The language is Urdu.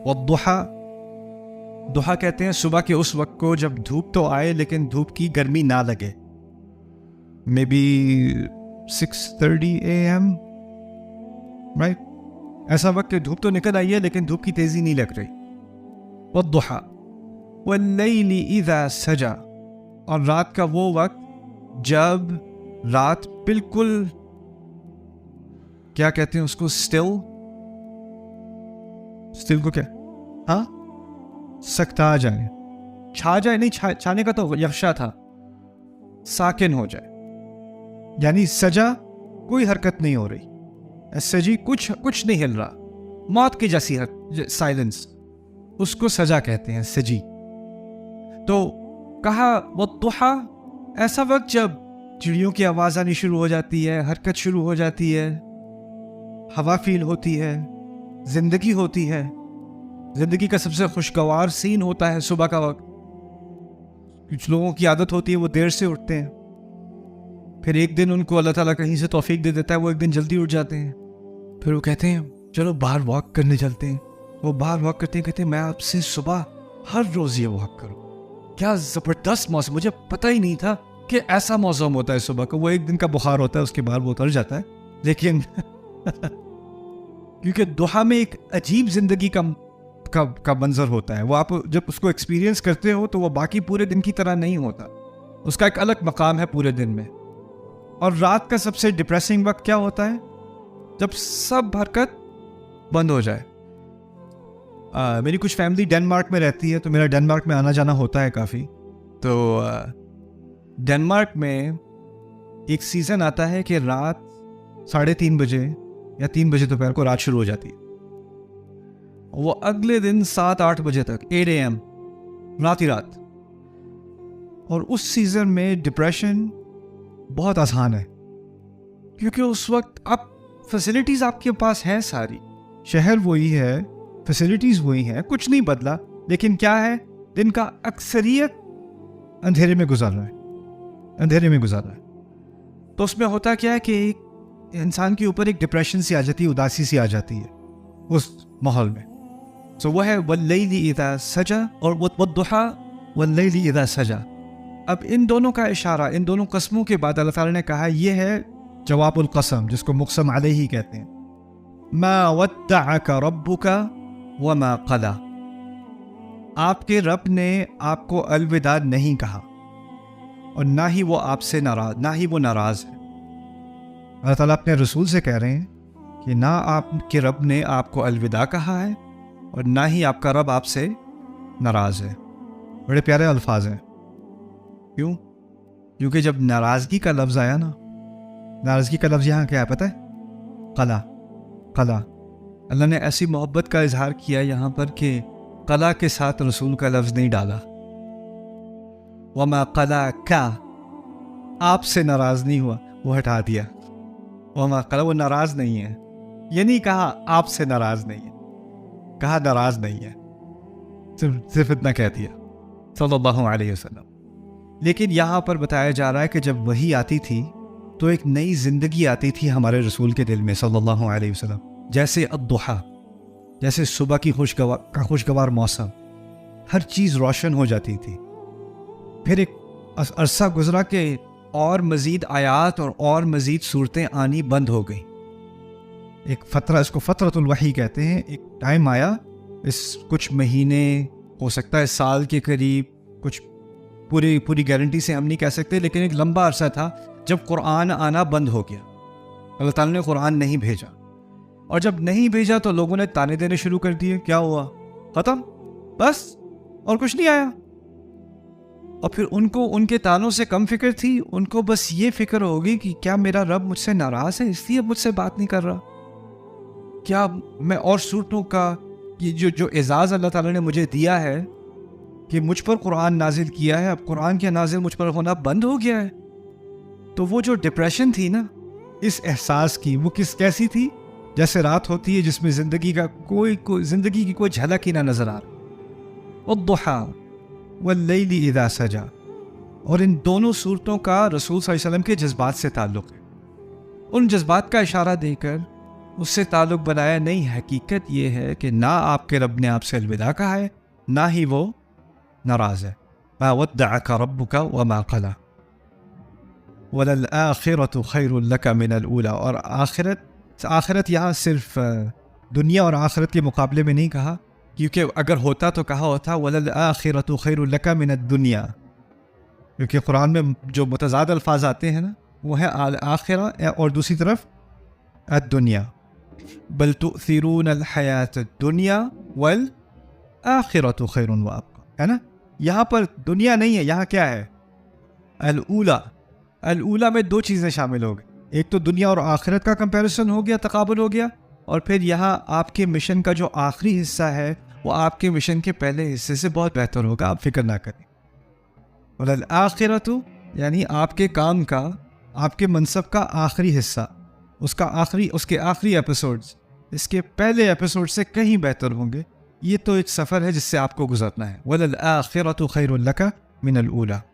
والضحا، ضحا کہتے ہیں صبح کے اس وقت کو جب دھوپ تو آئے لیکن دھوپ کی گرمی نہ لگے. Maybe 6:30 AM، right? ایسا وقت کہ دھوپ تو نکل آئی ہے لیکن دھوپ کی تیزی نہیں لگ رہی. والضحا واللیل اذا سجا، اور رات کا وہ وقت جب رات بالکل کیا کہتے ہیں اس کو، اسٹل کو کیا، ہاں سکتا جائے، چھا جائے، نہیں چھانے کا تو یغشا تھا، ساکن ہو جائے. یعنی سجا کوئی حرکت نہیں ہو رہی، سجی کچھ نہیں ہل رہا، موت کی جیسی سائلنس، اس کو سجا کہتے ہیں، سجی. تو کہا والضحا، ایسا وقت جب چڑیوں کی آواز آنی شروع ہو جاتی ہے، حرکت شروع ہو جاتی ہے، ہوا فیل ہوتی ہے، زندگی ہوتی ہے. زندگی کا سب سے خوشگوار سین ہوتا ہے صبح کا وقت. کچھ لوگوں کی عادت ہوتی ہے وہ دیر سے اٹھتے ہیں، پھر ایک دن ان کو اللہ تعالیٰ کہیں سے توفیق دے دیتا ہے، وہ ایک دن جلدی اٹھ جاتے ہیں، پھر وہ کہتے ہیں چلو باہر واک کرنے چلتے ہیں. وہ باہر واک کرتے ہیں، کہتے ہیں میں آپ سے صبح ہر روز یہ واک کروں. کیا زبردست موسم، مجھے پتہ ہی نہیں تھا کہ ایسا موسم ہوتا ہے صبح کا. وہ ایک دن کا بخار ہوتا ہے، اس کے بعد وہ اتر جاتا ہے، لیکن کیونکہ ضحا میں ایک عجیب زندگی کا منظر ہوتا ہے. وہ آپ جب اس کو ایکسپیرینس کرتے ہو تو وہ باقی پورے دن کی طرح نہیں ہوتا، اس کا ایک الگ مقام ہے پورے دن میں. اور رات کا سب سے ڈپریسنگ وقت کیا ہوتا ہے؟ جب سب حرکت بند ہو جائے. میری کچھ فیملی ڈنمارک میں رہتی ہے، تو میرا ڈنمارک میں آنا جانا ہوتا ہے کافی. تو ڈنمارک میں ایک سیزن آتا ہے کہ رات 3:30 بجے یا 3 بجے دوپہر کو رات شروع ہو جاتی ہے. وہ اگلے دن 7-8 بجے تک 8 AM رات ہی رات. اور اس سیزن میں ڈپریشن بہت آسان ہے، کیونکہ اس وقت فیسلٹیز آپ کے پاس ہیں ساری، شہر وہی ہے، فیسلٹیز وہی ہیں، کچھ نہیں بدلا، لیکن کیا ہے، دن کا اکثریت اندھیرے میں گزر رہا ہے. تو اس میں ہوتا کیا ہے کہ انسان کے اوپر ایک ڈپریشن سی آ جاتی ہے، اداسی سی آ جاتی ہے اس ماحول میں. سو وہ ہے واللیل اذا سجا اور والضحا واللیل اذا سجا. اب ان دونوں کا اشارہ، ان دونوں قسموں کے بعد اللہ تعالیٰ نے کہا یہ ہے جواب القسم، جس کو مقسم علیہ کہتے ہیں. ما ودعک ربک وما قلا، آپ کے رب نے آپ کو الوداع نہیں کہا اور نہ ہی وہ آپ سے ناراض ہے. اللہ تعالیٰ اپنے رسول سے کہہ رہے ہیں کہ نہ آپ کے رب نے آپ کو الوداع کہا ہے اور نہ ہی آپ کا رب آپ سے ناراض ہے. بڑے پیارے الفاظ ہیں. کیوں؟ کیونکہ جب ناراضگی کا لفظ آیا نا، ناراضگی کا لفظ یہاں کیا ہے پتہ ہے؟ قلا. اللہ نے ایسی محبت کا اظہار کیا یہاں پر کہ قلا کے ساتھ رسول کا لفظ نہیں ڈالا. وما قلا کا، آپ سے ناراض نہیں ہوا، وہ ہٹا دیا. وما قلا، وہ ناراض نہیں ہے، یہ نہیں کہا آپ سے ناراض نہیں ہے، کہا ناراض نہیں ہے، صرف اتنا کہہ دیا صلی اللہ علیہ وسلم. لیکن یہاں پر بتایا جا رہا ہے کہ جب وحی آتی تھی تو ایک نئی زندگی آتی تھی ہمارے رسول کے دل میں صلی اللہ علیہ وسلم. جیسے الضحا، جیسے صبح کی خوشگوار موسم، ہر چیز روشن ہو جاتی تھی. پھر ایک عرصہ گزرا کہ اور مزید آیات اور مزید صورتیں آنی بند ہو گئیں. ایک فترہ، اس کو فترۃ الوحی کہتے ہیں. ایک ٹائم آیا، اس کچھ مہینے، ہو سکتا ہے سال کے قریب، کچھ پوری گارنٹی سے ہم نہیں کہہ سکتے، لیکن ایک لمبا عرصہ تھا جب قرآن آنا بند ہو گیا. اللہ تعالیٰ نے قرآن نہیں بھیجا، اور جب نہیں بھیجا تو لوگوں نے تانے دینے شروع کر دیے. کیا ہوا؟ ختم، بس اور کچھ نہیں آیا. اور پھر ان کو ان کے تانوں سے کم فکر تھی، ان کو بس یہ فکر ہوگی کہ کیا میرا رب مجھ سے ناراض ہے اس لیے مجھ سے بات نہیں کر رہا؟ کیا میں اور صورتوں کا یہ جو اعزاز اللہ تعالیٰ نے مجھے دیا ہے کہ مجھ پر قرآن نازل کیا ہے، اب قرآن کے نازل مجھ پر ہونا بند ہو گیا ہے؟ تو وہ جو ڈپریشن تھی نا اس احساس کی، وہ کیسی تھی؟ جیسے رات ہوتی ہے جس میں زندگی کی کوئی جھلک ہی نہ نظر آ رہا. الضحا واللیل اذا سجا. اور ان دونوں صورتوں کا رسول صلی اللہ علیہ وسلم کے جذبات سے تعلق ہے. ان جذبات کا اشارہ دے کر اس سے تعلق بنایا نہیں. حقیقت یہ ہے کہ نہ آپ کے رب نے آپ سے الوداع کہا ہے، نہ ہی وہ ناراض ہے. ما ودعک ربک وما قلی وَلَلْآخِرَةُ خَيْرٌ لَكَ مِنَ الْأُولَى. اور آخرت یہاں صرف دنیا اور آخرت کے مقابلے میں نہیں کہا، کیونکہ اگر ہوتا تو کہا ہوتا وَلَلْآخِرَةُ خَيْرٌ لَكَ مِنَ الدُّنْيَا، کیونکہ قرآن میں جو متضاد الفاظ آتے ہیں نا وہ ہے آخرہ اور دوسری طرف الدنیا. بل تؤثرون الحیات الدنیا والآخرۃ خیر وابقی، ہے نا. یہاں پر دنیا نہیں ہے، یہاں کیا ہے؟ الاولا. الاولا میں دو چیزیں شامل ہو گئی، ایک تو دنیا اور آخرت کا کمپیریزن ہو گیا، تقابل ہو گیا، اور پھر یہاں آپ کے مشن کا جو آخری حصہ ہے وہ آپ کے مشن کے پہلے حصے سے بہت بہتر ہوگا، آپ فکر نہ کریں. والآخرۃ یعنی آپ کے کام کا، آپ کے منصب کا آخری حصہ، اس کے آخری ایپیسوڈز اس کے پہلے ایپیسوڈ سے کہیں بہتر ہوں گے. یہ تو ایک سفر ہے جس سے آپ کو گزرنا ہے. وَلَلْآخِرَةُ خَيْرٌ لَكَ مِنَ الْأُولَى.